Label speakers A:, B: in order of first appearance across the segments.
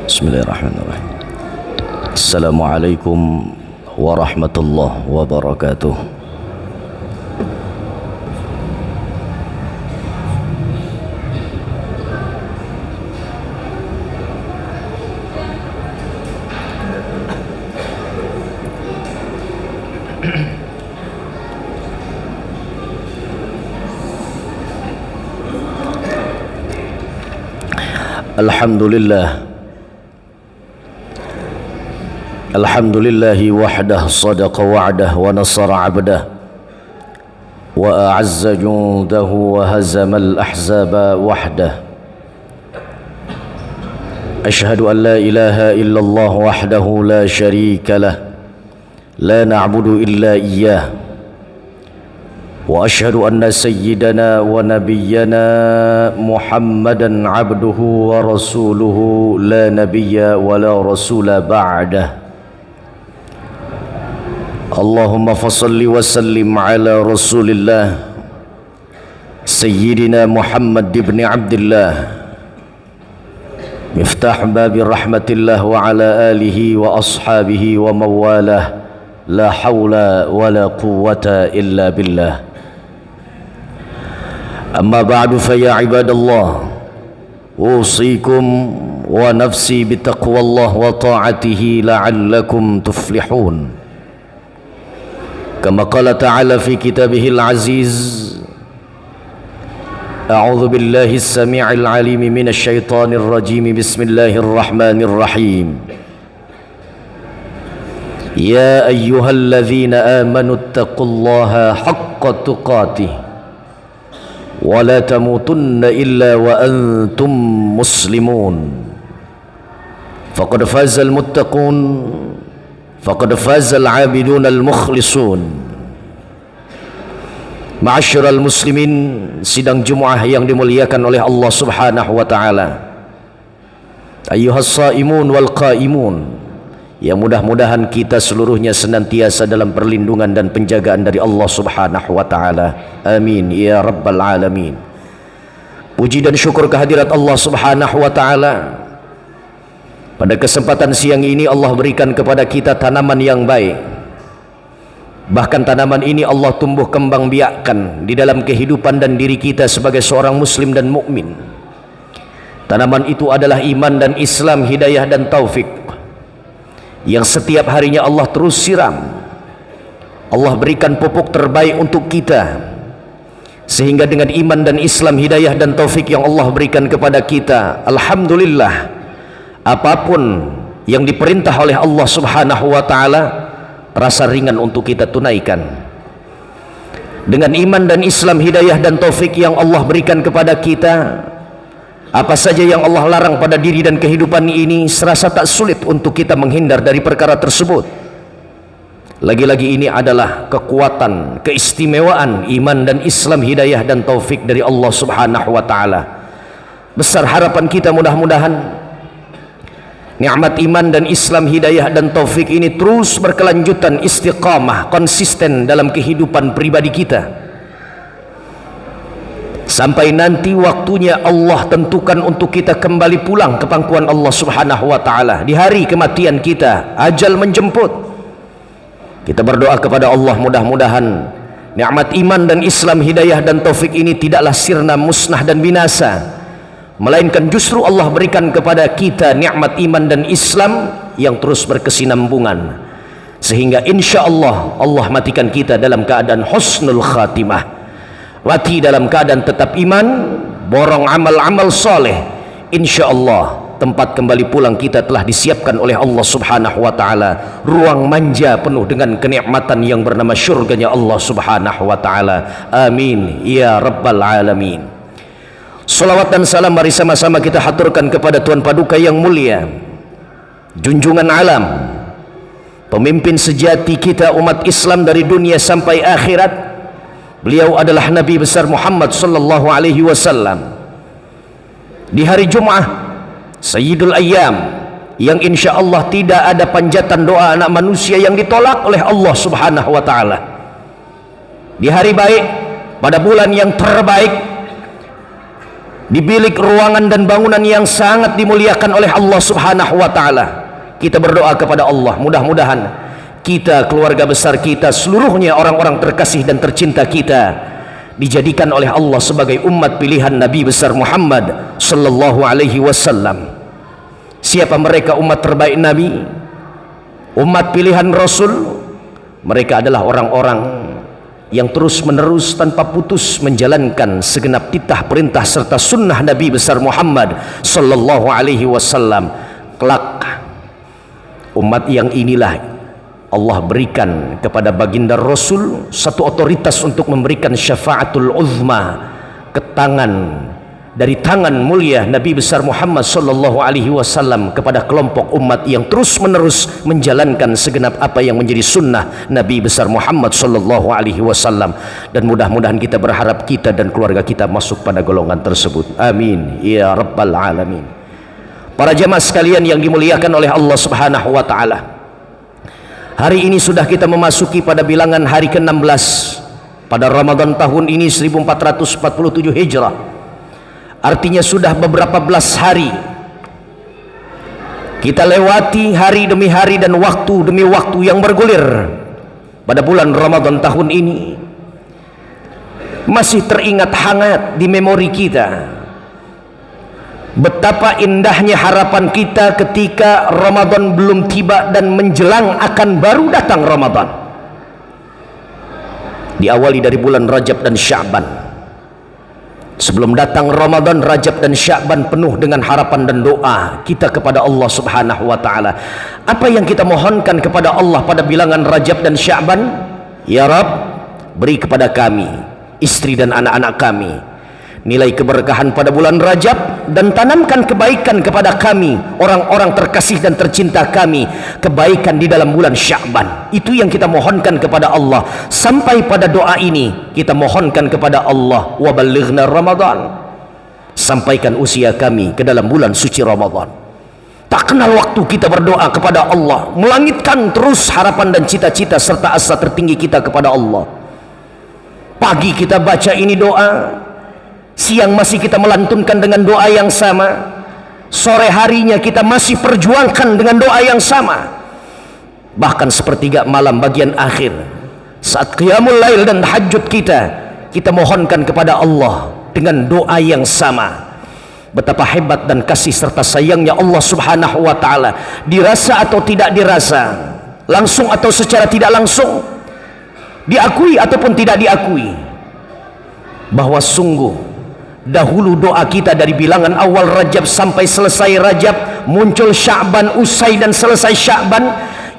A: Bismillahirrahmanirrahim. Assalamualaikum warahmatullahi wabarakatuh. Alhamdulillahi wahdah sadaqa wa'dah wa nasara abdah wa a'azza jundahu wa hazama al-ahzaba wahdah. Ashhadu an la ilaha illallah wahdahu la sharika lah, la na'budu illa iyyah. Wa ashhadu anna sayyidana wa nabiyyana Muhammadan abduhu wa rasuluhu la nabiyya wa la rasula ba'dah. Allahumma fasalli wa sallim ala rasulillah Sayyidina Muhammad ibn Abdillah miftah babi rahmatillah wa ala alihi wa ashabihi wa mawalah, la hawla wa la quwwata illa billah. Amma ba'du fa ya ibadallah, usikum wa nafsi bitaqwallah wa ta'atihi la'allakum tuflihun. Kama qala ta'ala fi kitabihil aziz, a'udzu billahi as-sami'il 'alim minasy syaithanir rajim. Bismillahirrahmanirrahim. Ya ayyuhalladzina amanu taqullaha haqqa tuqatih wa la tamutunna illa wa antum muslimun. Faqad fazal muttaqun, faqad fazal abidun al-mukhlisun. Ma'asyiral muslimin, sidang Jumat yang dimuliakan oleh Allah Subhanahu wa taala. Ayyuhas shaimun wal qaimun, yang mudah-mudahan kita seluruhnya senantiasa dalam perlindungan dan penjagaan dari Allah Subhanahu wa taala. Amin ya rabbal alamin. Puji dan syukur kehadirat Allah Subhanahu wa taala. Pada kesempatan siang ini Allah berikan kepada kita tanaman yang baik. Bahkan tanaman ini Allah tumbuh kembang biakkan di dalam kehidupan dan diri kita sebagai seorang muslim dan mukmin. Tanaman itu adalah iman dan Islam, hidayah dan taufik, yang setiap harinya Allah terus siram. Allah berikan pupuk terbaik untuk kita, sehingga dengan iman dan Islam, hidayah dan taufik yang Allah berikan kepada kita, alhamdulillah, apapun yang diperintah oleh Allah Subhanahu wa taala rasa ringan untuk kita tunaikan. Dengan iman dan Islam, hidayah dan taufik yang Allah berikan kepada kita, apa saja yang Allah larang pada diri dan kehidupan ini serasa tak sulit untuk kita menghindar dari perkara tersebut. Lagi-lagi ini adalah kekuatan, keistimewaan iman dan Islam, hidayah dan taufik dari Allah Subhanahu wa taala. Besar harapan kita mudah-mudahan nikmat iman dan Islam, hidayah dan taufik ini terus berkelanjutan, istiqamah, konsisten dalam kehidupan pribadi kita, sampai nanti waktunya Allah tentukan untuk kita kembali pulang ke pangkuan Allah Subhanahu wa taala. Di hari kematian kita, ajal menjemput, kita berdoa kepada Allah, mudah-mudahan nikmat iman dan Islam, hidayah dan taufik ini tidaklah sirna, musnah dan binasa, melainkan justru Allah berikan kepada kita nikmat iman dan Islam yang terus berkesinambungan, sehingga insya Allah Allah matikan kita dalam keadaan husnul khatimah, mati dalam keadaan tetap iman, borong amal-amal soleh. Insya Allah tempat kembali pulang kita telah disiapkan oleh Allah Subhanahu wa taala, ruang manja penuh dengan kenikmatan yang bernama syurganya Allah Subhanahu wa taala. Amin ya rabbal alamin. Salawat dan salam mari sama-sama kita haturkan kepada Tuan Paduka yang mulia, junjungan alam, pemimpin sejati kita umat Islam dari dunia sampai akhirat. Beliau adalah Nabi besar Muhammad sallallahu alaihi wasallam. Di hari Jumat, Sayyidul Ayyam, yang insya Allah tidak ada panjatan doa anak manusia yang ditolak oleh Allah Subhanahu wa taala. Di hari baik, pada bulan yang terbaik, di bilik ruangan dan bangunan yang sangat dimuliakan oleh Allah Subhanahu wa taala. Kita berdoa kepada Allah, mudah-mudahan kita, keluarga besar kita, seluruhnya orang-orang terkasih dan tercinta kita dijadikan oleh Allah sebagai umat pilihan Nabi besar Muhammad sallallahu alaihi wasallam. Siapa mereka umat terbaik Nabi, umat pilihan Rasul? Mereka adalah orang-orang yang terus-menerus tanpa putus menjalankan segenap titah perintah serta sunnah Nabi besar Muhammad sallallahu alaihi wasallam. Kelak umat yang inilah Allah berikan kepada baginda Rasul satu otoritas untuk memberikan syafaatul uzma dari tangan mulia Nabi besar Muhammad sallallahu alaihi wasallam kepada kelompok umat yang terus-menerus menjalankan segenap apa yang menjadi sunnah Nabi besar Muhammad sallallahu alaihi wasallam. Dan mudah-mudahan kita berharap kita dan keluarga kita masuk pada golongan tersebut. Amin ya rabbal alamin. Para jemaah sekalian yang dimuliakan oleh Allah Subhanahu wa taala, hari ini sudah kita memasuki pada bilangan hari ke-16 pada Ramadan tahun ini 1447 Hijrah. Artinya sudah beberapa belas hari kita lewati hari demi hari dan waktu demi waktu yang bergulir pada bulan Ramadan tahun ini. Masih teringat hangat di memori kita betapa indahnya harapan kita ketika Ramadan belum tiba dan menjelang akan baru datang Ramadan. Diawali dari bulan Rajab dan Sya'ban. Sebelum datang Ramadan, Rajab dan Sya'ban penuh dengan harapan dan doa kita kepada Allah Subhanahu wa taala. Apa yang kita mohonkan kepada Allah pada bilangan Rajab dan Sya'ban? Ya Rabb, beri kepada kami, istri dan anak-anak kami, nilai keberkahan pada bulan Rajab, dan tanamkan kebaikan kepada kami, orang-orang terkasih dan tercinta kami, kebaikan di dalam bulan Sya'ban. Itu yang kita mohonkan kepada Allah. Sampai pada doa ini kita mohonkan kepada Allah, wa balighna Ramadan, sampaikan usia kami ke dalam bulan suci Ramadan. Tak kenal waktu kita berdoa kepada Allah, melangitkan terus harapan dan cita-cita serta asa tertinggi kita kepada Allah. Pagi kita baca ini doa, siang masih kita melantunkan dengan doa yang sama, sore harinya kita masih perjuangkan dengan doa yang sama. Bahkan sepertiga malam bagian akhir saat qiyamul lail dan tahajud kita mohonkan kepada Allah dengan doa yang sama. Betapa hebat dan kasih serta sayangnya Allah Subhanahu wa taala, dirasa atau tidak dirasa, langsung atau secara tidak langsung, diakui ataupun tidak diakui, bahwa sungguh dahulu doa kita dari bilangan awal Rajab sampai selesai Rajab, muncul Sya'ban, usai dan selesai Sya'ban,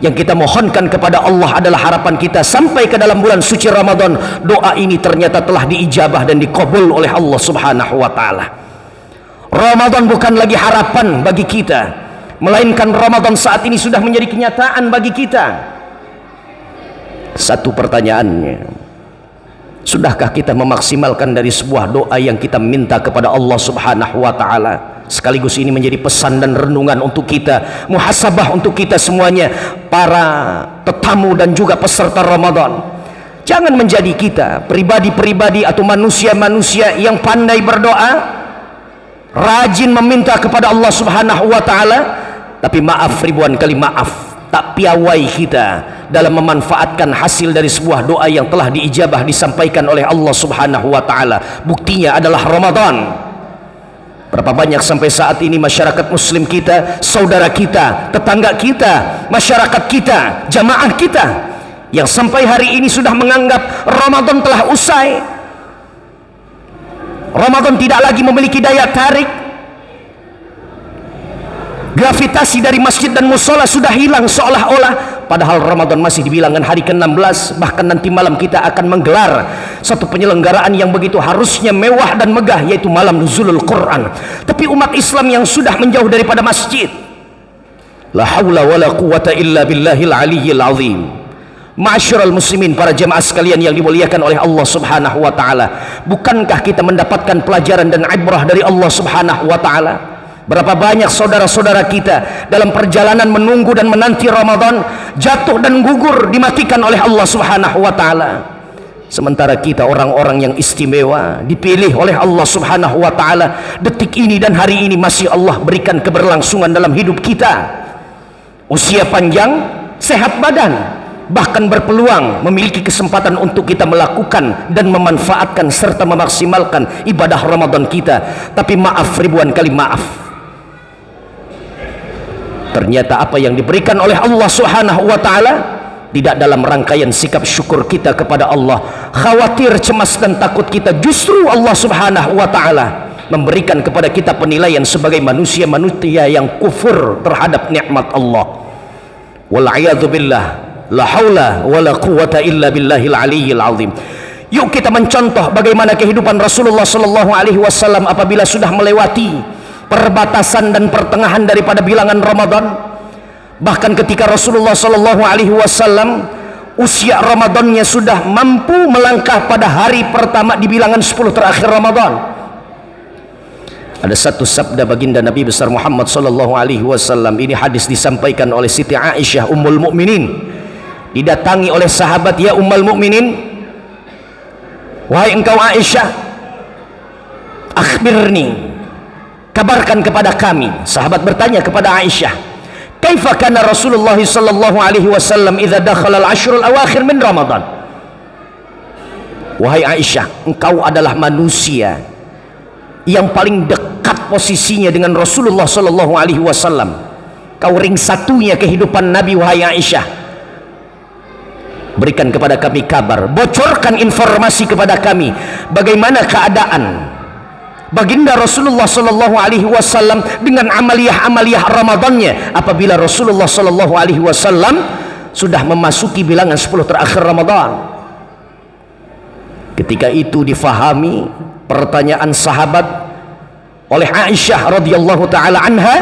A: yang kita mohonkan kepada Allah adalah harapan kita sampai ke dalam bulan suci Ramadan. Doa ini ternyata telah diijabah dan dikabul oleh Allah Subhanahu wa taala. Ramadan bukan lagi harapan bagi kita, melainkan Ramadan saat ini sudah menjadi kenyataan bagi kita. Satu pertanyaannya, sudahkah kita memaksimalkan dari sebuah doa yang kita minta kepada Allah Subhanahu wa taala? Sekaligus ini menjadi pesan dan renungan untuk kita, muhasabah untuk kita semuanya, para tetamu dan juga peserta Ramadan. Jangan menjadi kita pribadi-pribadi atau manusia-manusia yang pandai berdoa, rajin meminta kepada Allah Subhanahu wa taala, tapi maaf, ribuan kali maaf, tak piawai kita dalam memanfaatkan hasil dari sebuah doa yang telah diijabah, disampaikan oleh Allah Subhanahu wa taala. Buktinya adalah Ramadan. Berapa banyak sampai saat ini masyarakat muslim kita, saudara kita, tetangga kita, masyarakat kita, jamaah kita, yang sampai hari ini sudah menganggap Ramadan telah usai, Ramadan tidak lagi memiliki daya tarik, gravitasi dari masjid dan musola sudah hilang seolah-olah. Padahal Ramadan masih di bilangan hari ke-16. Bahkan nanti malam kita akan menggelar satu penyelenggaraan yang begitu harusnya mewah dan megah, yaitu malam nuzulul Quran. Tapi umat Islam yang sudah menjauh daripada masjid, la haula wala quwata illa billahil aliyyil azim. Ma'asyiral muslimin, para jemaah sekalian yang dimuliakan oleh Allah Subhanahu wa taala, bukankah kita mendapatkan pelajaran dan ibrah dari Allah Subhanahu wa taala? Berapa banyak saudara-saudara kita dalam perjalanan menunggu dan menanti Ramadan jatuh dan gugur, dimatikan oleh Allah Subhanahu wa taala. Sementara kita orang-orang yang istimewa, dipilih oleh Allah subhanahu wa ta'ala, detik ini dan hari ini masih Allah berikan keberlangsungan dalam hidup kita, usia panjang, sehat badan, bahkan berpeluang memiliki kesempatan untuk kita melakukan dan memanfaatkan serta memaksimalkan ibadah Ramadan kita. Tapi maaf, ribuan kali maaf, ternyata apa yang diberikan oleh Allah subhanahu wa ta'ala tidak dalam rangkaian sikap syukur kita kepada Allah. Khawatir, cemas dan takut kita, justru Allah subhanahu wa ta'ala memberikan kepada kita penilaian sebagai manusia-manusia yang kufur terhadap nikmat Allah. Wal'iyadzu billah, la haula wa la quwata illa billahil aliyyil azim. Yuk kita mencontoh bagaimana kehidupan Rasulullah sallallahu alaihi wasallam apabila sudah melewati perbatasan dan pertengahan daripada bilangan Ramadan. Bahkan ketika Rasulullah sallallahu alaihi wasallam usia Ramadannya sudah mampu melangkah pada hari pertama di bilangan 10 terakhir Ramadan, ada satu sabda baginda Nabi besar Muhammad sallallahu alaihi wasallam. Ini hadis disampaikan oleh Siti Aisyah Ummul Mukminin, didatangi oleh sahabat, ya Ummul Mukminin, wahai engkau Aisyah, akhbirni, kabarkan kepada kami. Sahabat bertanya kepada Aisyah, kaifa kana Rasulullah sallallahu alaihi wasallam idza dakhala al-ashrul awakhir min Ramadan. Wahai Aisyah, engkau adalah manusia yang paling dekat posisinya dengan Rasulullah sallallahu alaihi wasallam. Kau ring satunya kehidupan Nabi, wahai Aisyah. Berikan kepada kami kabar, bocorkan informasi kepada kami bagaimana keadaan baginda Rasulullah sallallahu alaihi wasallam dengan amaliyah-amaliyah Ramadannya apabila Rasulullah sallallahu alaihi wasallam sudah memasuki bilangan 10 terakhir Ramadan. Ketika itu difahami pertanyaan sahabat oleh Aisyah radhiyallahu taala anha,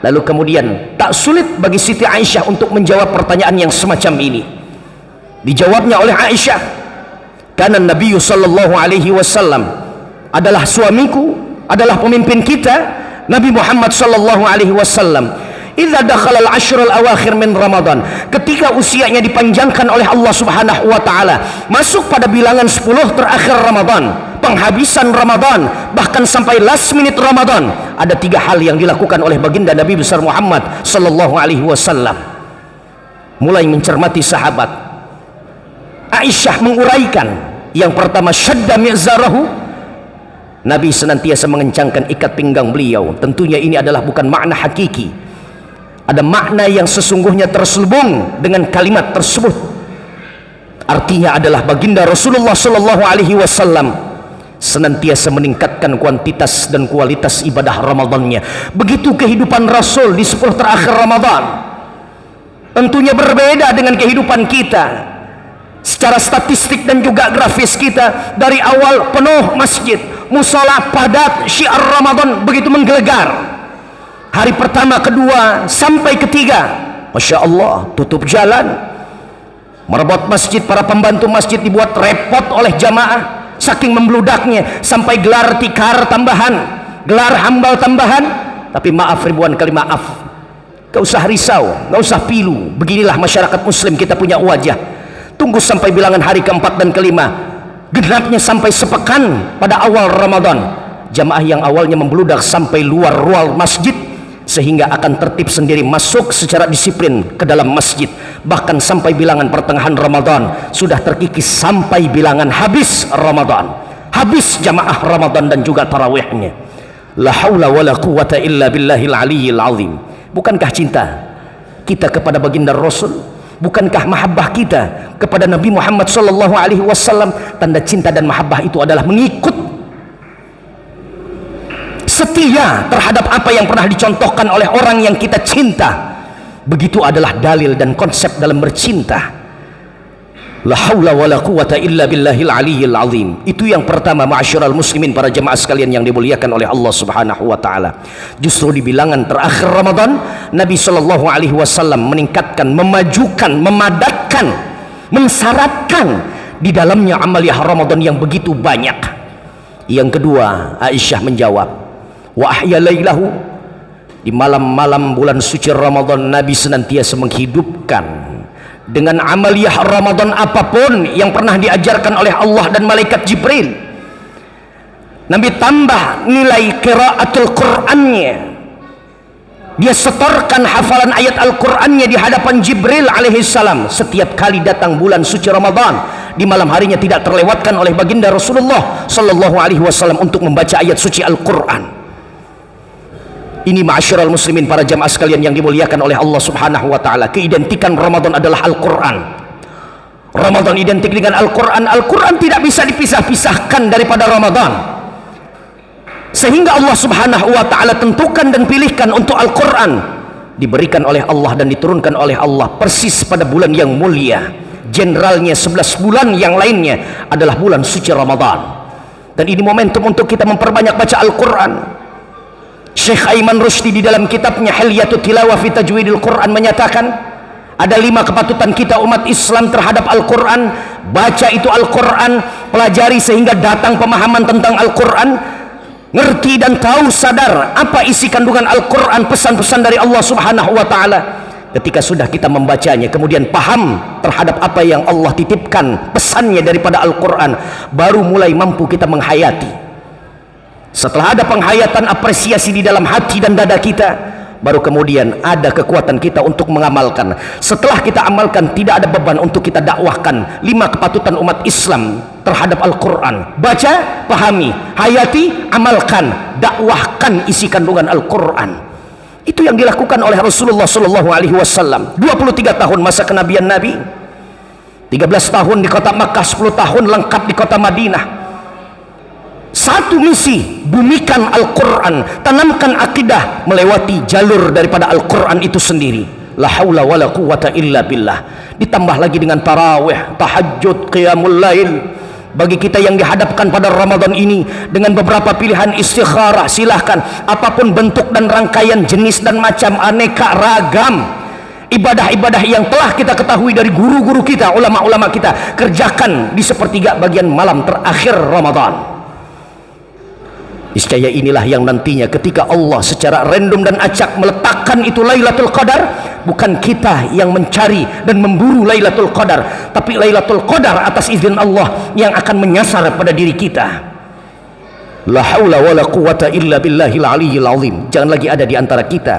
A: lalu kemudian tak sulit bagi Siti Aisyah untuk menjawab pertanyaan yang semacam ini. Dijawabnya oleh Aisyah, karena Nabi sallallahu alaihi wasallam adalah suamiku, adalah pemimpin kita, Nabi Muhammad sallallahu alaihi wasallam. Idza dakhala al-ashr al-awakhir min Ramadan, ketika usianya dipanjangkan oleh Allah Subhanahu wa taala, masuk pada bilangan 10 terakhir Ramadan, penghabisan Ramadan, bahkan sampai last minute Ramadan, ada 3 hal yang dilakukan oleh baginda Nabi besar Muhammad sallallahu alaihi wasallam. Mulai mencermati sahabat, Aisyah menguraikan, yang pertama, syadda mi'zarahu, Nabi senantiasa mengencangkan ikat pinggang beliau. Tentunya ini adalah bukan makna hakiki, ada makna yang sesungguhnya terselubung dengan kalimat tersebut. Artinya adalah baginda Rasulullah sallallahu alaihi wasallam senantiasa meningkatkan kuantitas dan kualitas ibadah Ramadannya. Begitu kehidupan Rasul di 10 terakhir Ramadan. Tentunya berbeda dengan kehidupan kita. Secara statistik dan juga grafis kita, dari awal penuh masjid, musola padat, syiar Ramadan begitu menggelegar. Hari pertama, kedua, sampai ketiga, Masya Allah, tutup jalan, merebut masjid, para pembantu masjid dibuat repot oleh jamaah saking membludaknya, sampai gelar tikar tambahan, gelar hambal tambahan. Tapi maaf, ribuan kali maaf, gak usah risau, gak usah pilu. Beginilah masyarakat muslim kita punya wajah. Tunggu sampai bilangan hari keempat dan kelima, genapnya sampai sepekan pada awal Ramadan, jamaah yang awalnya membludak sampai luar ruang masjid, sehingga akan tertib sendiri masuk secara disiplin ke dalam masjid. Bahkan sampai bilangan pertengahan Ramadan sudah terkikis sampai bilangan habis Ramadan, habis jamaah Ramadan dan juga tarawihnya. La haula wa la quwata illa billahil aliyyil azim. Bukankah cinta kita kepada baginda Rasul? Bukankah mahabbah kita kepada Nabi Muhammad sallallahu alaihi wasallam? Tanda cinta dan mahabbah itu adalah mengikut, setia terhadap apa yang pernah dicontohkan oleh orang yang kita cinta. Begitu adalah dalil dan konsep dalam bercinta. La haula wa la quwata illa billahil aliyyil azim. Itu yang pertama, ma'asyiral muslimin, para jemaah sekalian yang dimuliakan oleh Allah Subhanahu wa taala. Justru di bilangan terakhir Ramadan, Nabi sallallahu alaihi wasallam meningkatkan, memajukan, memadatkan, mensyaratkan di dalamnya amaliyah Ramadan yang begitu banyak. Yang kedua, Aisyah menjawab, wa ahya lailahu, di malam-malam bulan suci Ramadan Nabi senantiasa menghidupkan dengan amaliyah Ramadan apapun yang pernah diajarkan oleh Allah dan malaikat Jibril. Nabi tambah nilai qiraatul Qur'annya. Dia setorkan hafalan ayat Al-Qur'annya di hadapan Jibril alaihissalam setiap kali datang bulan suci Ramadan. Di malam harinya tidak terlewatkan oleh baginda Rasulullah sallallahu alaihi wasallam untuk membaca ayat suci Al-Qur'an. Ini ma'asyiral muslimin, para jamaah sekalian yang dimuliakan oleh Allah Subhanahu wa taala. Keidentikan Ramadan adalah Al-Qur'an. Ramadan identik dengan Al-Qur'an. Al-Qur'an tidak bisa dipisah-pisahkan daripada Ramadan. Sehingga Allah Subhanahu wa taala tentukan dan pilihkan untuk Al-Qur'an diberikan oleh Allah dan diturunkan oleh Allah persis pada bulan yang mulia. Generalnya 11 bulan yang lainnya adalah bulan suci Ramadan. Dan ini momentum untuk kita memperbanyak baca Al-Qur'an. Syekh Aiman Rusdi di dalam kitabnya Hilyatut Tilawah fi Tajwidil Qur'an menyatakan ada 5 kepatutan kita umat Islam terhadap Al-Qur'an. Baca itu Al-Qur'an, pelajari sehingga datang pemahaman tentang Al-Qur'an, ngerti dan tahu, sadar apa isi kandungan Al-Qur'an, pesan-pesan dari Allah Subhanahu wa taala. Ketika sudah kita membacanya, kemudian paham terhadap apa yang Allah titipkan pesannya daripada Al-Qur'an, baru mulai mampu kita menghayati. Setelah ada penghayatan, apresiasi di dalam hati dan dada kita, baru kemudian ada kekuatan kita untuk mengamalkan. Setelah kita amalkan, tidak ada beban untuk kita dakwahkan 5 kepatutan umat Islam terhadap Al-Qur'an. Baca, pahami, hayati, amalkan, dakwahkan isi kandungan Al-Qur'an. Itu yang dilakukan oleh Rasulullah sallallahu alaihi wasallam. 23 tahun masa kenabian Nabi, 13 tahun di kota Makkah, 10 tahun lengkap di kota Madinah. Satu misi, bumikan Al-Qur'an, tanamkan akidah melewati jalur daripada Al-Qur'an itu sendiri. La haula wala quwata illa billah. Ditambah lagi dengan tarawih, tahajud, qiyamul lail. Bagi kita yang dihadapkan pada Ramadan ini dengan beberapa pilihan istikharah, silahkan, apapun bentuk dan rangkaian, jenis dan macam, aneka ragam ibadah-ibadah yang telah kita ketahui dari guru-guru kita, ulama-ulama kita, kerjakan di sepertiga bagian malam terakhir Ramadan. Niscaya inilah yang nantinya ketika Allah secara random dan acak meletakkan itu Lailatul Qadar, bukan kita yang mencari dan memburu Lailatul Qadar, tapi Lailatul Qadar atas izin Allah yang akan menyasar pada diri kita. La haula wala quwata illa billahil aliyyil azim. Jangan lagi ada di antara kita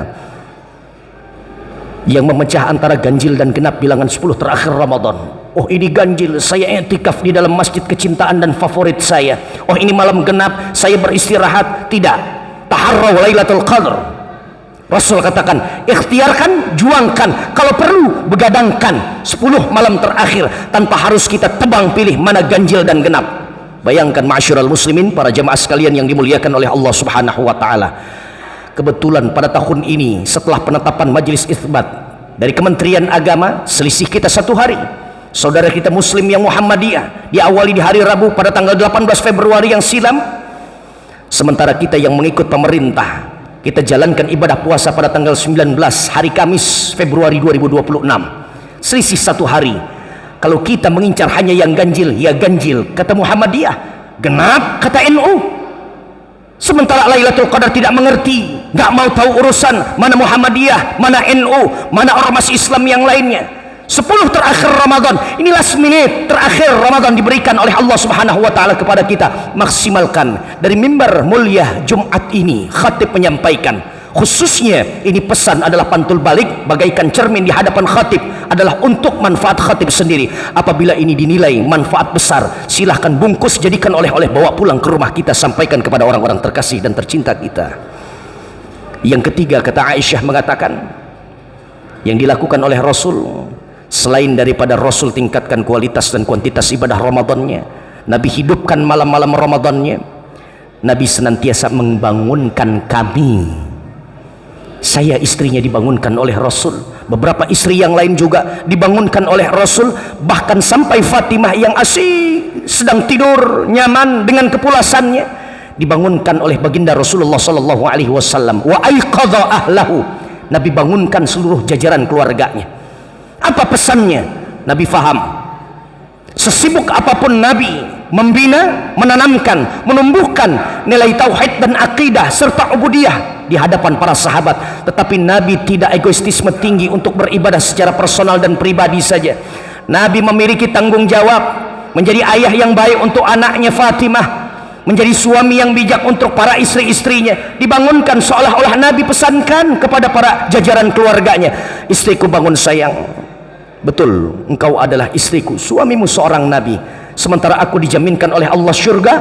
A: yang memecah antara ganjil dan genap bilangan 10 terakhir Ramadan. Oh, ini ganjil, saya i'tikaf di dalam masjid kecintaan dan favorit saya. Oh, ini malam genap, saya beristirahat. Tidak. Taharraw Lailatul Qadar. Rasul katakan, ikhtiarkan, juangkan, kalau perlu begadangkan 10 malam terakhir tanpa harus kita tebang pilih mana ganjil dan genap. Bayangkan ma'asyiral muslimin, para jamaah sekalian yang dimuliakan oleh Allah Subhanahu wa taala. Kebetulan pada tahun ini setelah penetapan majelis itsbat dari Kementerian Agama, selisih kita 1 hari. Saudara kita Muslim yang Muhammadiyah diawali di hari Rabu pada tanggal 18 Februari yang silam, sementara kita yang mengikut pemerintah kita jalankan ibadah puasa pada tanggal 19 hari Kamis Februari 2026. Selisih 1 hari. Kalau kita mengincar hanya yang ganjil, ya ganjil kata Muhammadiyah, genap kata NU. Sementara Lailatul Qadar tidak mengerti, nggak mau tahu urusan mana Muhammadiyah, mana NU, mana ormas Islam yang lainnya. 10 terakhir Ramadan, ini last minute terakhir Ramadan diberikan oleh Allah Subhanahu wa taala kepada kita. Maksimalkan. Dari mimbar mulia Jumat ini khatib menyampaikan, khususnya ini pesan adalah pantul balik bagaikan cermin di hadapan khatib, adalah untuk manfaat khatib sendiri. Apabila ini dinilai manfaat besar, silahkan bungkus, jadikan oleh-oleh, bawa pulang ke rumah kita, sampaikan kepada orang-orang terkasih dan tercinta kita. Yang ketiga, kata Aisyah mengatakan, yang dilakukan oleh Rasul, selain daripada Rasul tingkatkan kualitas dan kuantitas ibadah Ramadannya, Nabi hidupkan malam-malam Ramadannya, Nabi senantiasa membangunkan kami. Saya istrinya dibangunkan oleh Rasul, beberapa istri yang lain juga dibangunkan oleh Rasul, bahkan sampai Fatimah yang asyik sedang tidur nyaman dengan kepulasannya dibangunkan oleh baginda Rasulullah sallallahu alaihi wasallam. Wa aiqadha ahlahu, Nabi bangunkan seluruh jajaran keluarganya. Apa pesannya? Nabi faham. Sesibuk apapun Nabi membina, menanamkan, menumbuhkan nilai tauhid dan akidah serta ubudiyah di hadapan para sahabat. Tetapi Nabi tidak egoistisme tinggi untuk beribadah secara personal dan pribadi saja. Nabi memiliki tanggung jawab menjadi ayah yang baik untuk anaknya Fatimah, menjadi suami yang bijak untuk para istri-istrinya. Dibangunkan seolah-olah Nabi pesankan kepada para jajaran keluarganya, istriku bangun sayang, betul engkau adalah istriku, suamimu seorang Nabi, sementara aku dijaminkan oleh Allah syurga.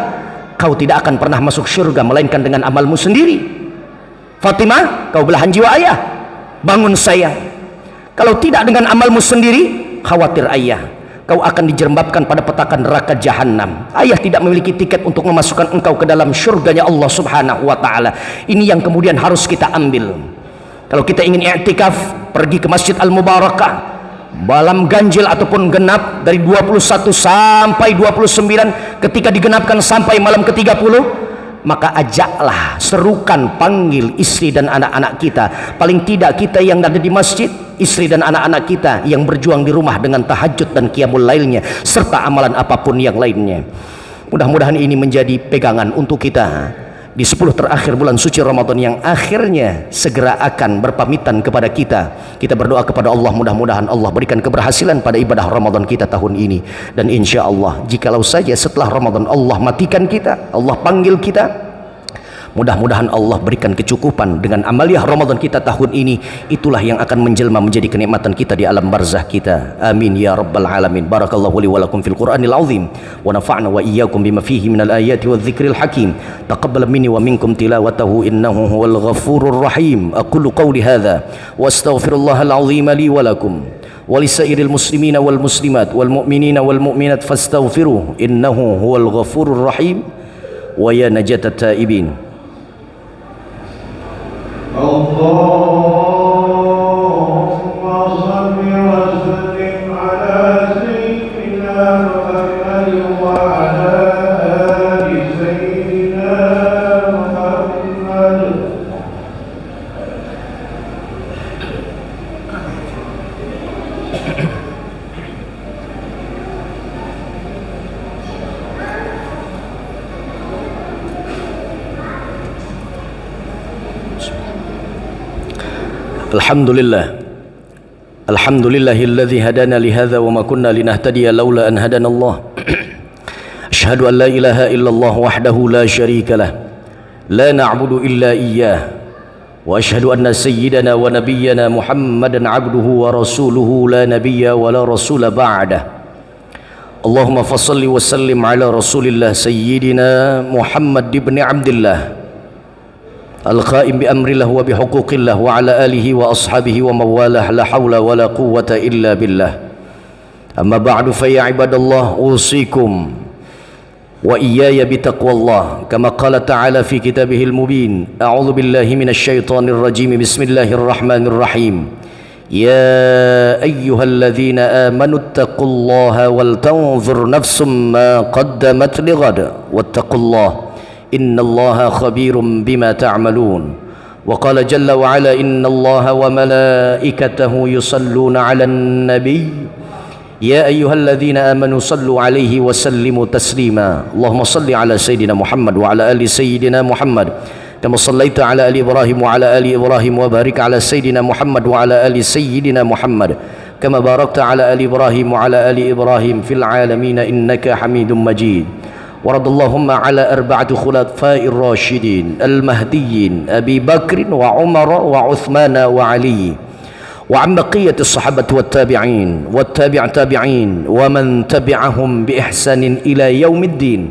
A: Kau tidak akan pernah masuk syurga melainkan dengan amalmu sendiri. Fatimah, kau belahan jiwa ayah, bangun sayang, kalau tidak dengan amalmu sendiri, khawatir ayah, kau akan dijerembabkan pada petaka neraka jahanam. Ayah tidak memiliki tiket untuk memasukkan engkau ke dalam syurganya Allah subhanahu wa ta'ala. Ini yang kemudian harus kita ambil. Kalau kita ingin i'tikaf, pergi ke Masjid Al-Mubarakah malam ganjil ataupun genap dari 21 sampai 29, ketika digenapkan sampai malam ke-30, maka ajaklah, serukan, panggil istri dan anak-anak kita. Paling tidak kita yang ada di masjid, istri dan anak-anak kita yang berjuang di rumah dengan tahajud dan qiyamul lailnya, serta amalan apapun yang lainnya. Mudah-mudahan ini menjadi pegangan untuk kita di 10 terakhir bulan suci Ramadan yang akhirnya segera akan berpamitan kepada kita. Kita berdoa kepada Allah, mudah-mudahan Allah berikan keberhasilan pada ibadah Ramadan kita tahun ini. Dan insya Allah, jikalau saja setelah Ramadan Allah matikan kita, Allah panggil kita, mudah-mudahan Allah berikan kecukupan dengan amaliyah Ramadan kita tahun ini. Itulah yang akan menjelma menjadi kenikmatan kita di alam barzah kita. Amin ya rabbal alamin. Barakallahu li wa lakum fil Qur'anil azim wa nafa'na wa iyyakum bima fihi minal ayati wadh-dhikril hakim. Taqabbal minni wa minkum tilawatahu innahu huwal ghafurur rahim. Aqulu qawli hadza wa astaghfirullahal azim li wa lakum wa lisairil muslimina wal muslimat wal mu'minina wal mu'minat fastaghfiruhu innahu huwal ghafurur rahim wa ya najatat taibin.
B: اللهم صل وسلم على سيدنا محمد وعلى آل سيدنا محمد.
A: Alhamdulillahilladzi hadana lihadza wa ma kunna linahtadiya laula an hadana Allah. Asyhadu an la ilaha illallah wahdahu la syarika lah, la na'budu illa iyyah, wa asyhadu anna sayyidana wa nabiyyana Muhammadan 'abduhu wa rasuluhu la nabiyya wa la rasula ba'dah. Allahumma fassalli wa sallim ala rasulillah sayyidina Muhammad ibn Abdillah al-qaim bi amrillah wa bi huquqillah wa ala alihi wa ashabihi wa mawalah, la hawla wa la quwwata illa billah. Amma ba'du, fa ya ibadallah, usikum wa iyaya bi taqwallah kama qala ta'ala fi kitabihil mubin. A'udzu billahi minasy syaithanir rajim. Bismillahirrahmanirrahim. Ya ayyuhalladzina amanu taqullaha wal tanzur nafsum ma qaddamat lighad wattaqullaha innallaha khabirum bima ta'malun. Wa qala jalla wa ala innallaha wa malaikatahu yusalluna 'alan nabiy ya ayyuhalladzina amanu sallu 'alaihi wa sallimu taslima. Allahumma salli 'ala sayyidina Muhammad wa 'ala ali sayyidina Muhammad kama sallaita 'ala ali Ibrahim wa 'ala ali Ibrahim wa barik 'ala sayyidina Muhammad wa 'ala ali sayyidina Muhammad kama barakta 'ala ali Ibrahim wa 'ala ali Ibrahim fil 'alamin innaka Hamidum Majid. ورضى اللهم على أربعة خلفاء الراشدين المهديين أبي بكر وعمر وعثمان وعلي وعن بقية الصحابة والتابعين والتابع تابعين ومن تبعهم بإحسان إلى يوم الدين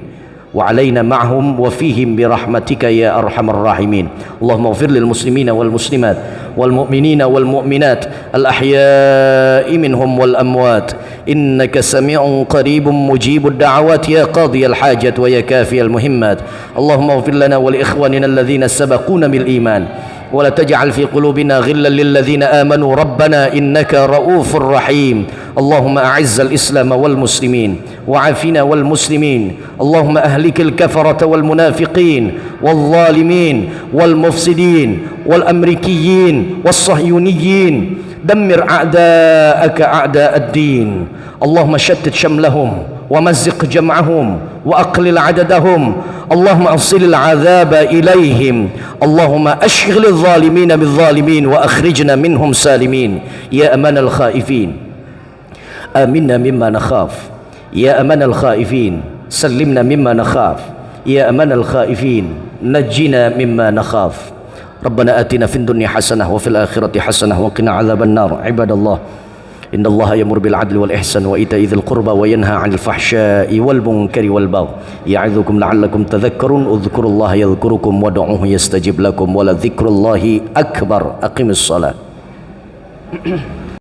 A: وعلينا معهم وفيهم برحمتك يا أرحم الراحمين. اللهم اغفر للمسلمين والمسلمات والمؤمنين والمؤمنات الأحياء منهم والأموات إنك سميع قريب مجيب الدعوات يا قاضي الحاجة ويا كافي المهمات. اللهم اغفر لنا ولإخواننا الذين سبقونا بالإيمان ولا تجعل في قلوبنا غلا للذين آمنوا ربنا إنك رؤوف رحيم. اللهم أعز الإسلام والمسلمين وعافنا والمسلمين. اللهم أهلك الكفرة والمنافقين والظالمين والمفسدين والأمريكيين والصهيونيين. دمر أعداءك أعداء الدين. اللهم شتت شملهم ومزق جمعهم وأقلل عددهم اللهم أرسل العذاب إليهم اللهم أشغل الظالمين بالظالمين وأخرجنا منهم سالمين يا أمان الخائفين آمنا مما نخاف يا أمان الخائفين سلمنا مما نخاف يا أمان الخائفين نجنا مما نخاف ربنا آتنا في الدنيا حسنة وفي الآخرة حسنة وقنا عذاب النار عباد الله إن الله يأمر بالعدل والإحسان وإيتاء ذي القربى وينهى عن الفحشاء والمنكر والبغي يعظكم لعلكم تذكرون اذكروا الله يذكركم وادعوه يستجب لكم ولذكر الله أكبر أقم الصلاة